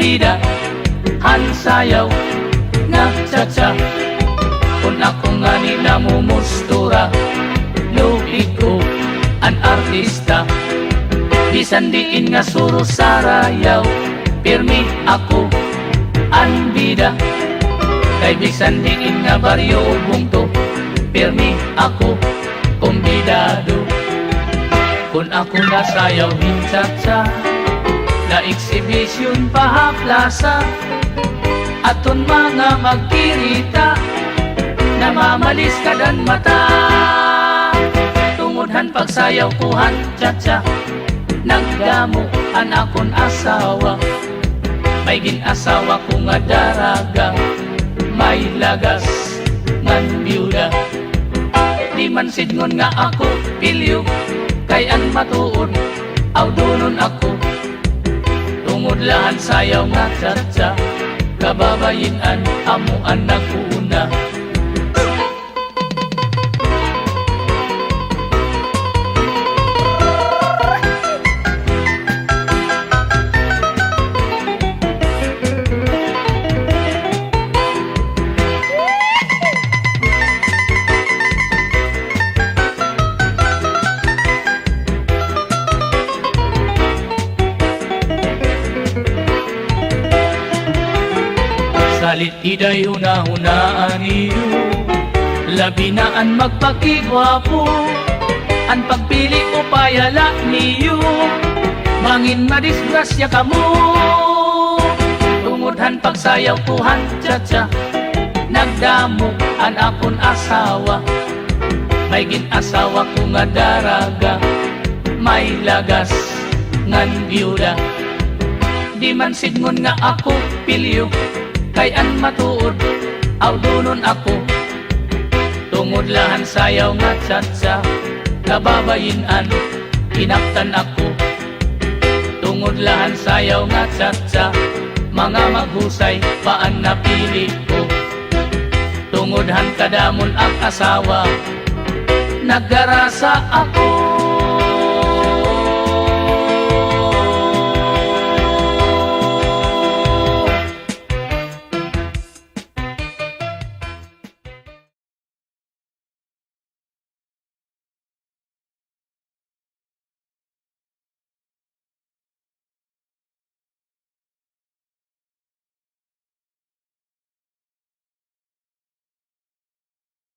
bida han sayaw nga cha-cha. Kung ako nga ni namumustura, lupig ko an artista. Bisan diin nga suro sarayaw, pirmi ako an bida. Kay bisan diin nga baryo bungto, pirmi ako kumbidado. Kung ako nasayaw hincha-cha, na exhibition pahaplasa, aton mga magkirita, namamalis kadan mata. Tungodhan pagsayaw kuhan cha-cha, nagdamo an akon asawa. May ginasawa ko nga daraga, may lagas ngan byuda. Di man sidngon nga ako pilyo, kay an matuod aw dunon ako. Tungod lahan sayaw nga cha-cha, kababayin-an amuan nagkuuna. Salit iday huna-hunaan iyo, labi na an magpakigwapo, an pagpili o payala niyo, mangin madisgrasya kamo. Tungodhan pagsayaw kuhan cha-cha, nagdamo an akon asawa. May ginasawa ko nga daraga, may lagas ngan byuda. Di man sidngon nga ako pilyo, kay an matuod aw dunon ako. Tungod lahan sayaw nga cha-cha, kababayin-an kinaptan ako. Tungod lahan sayaw nga cha-cha, mga maghusay paan napili ko. Tungod han kadamon ang asawa, nagdarasa ako.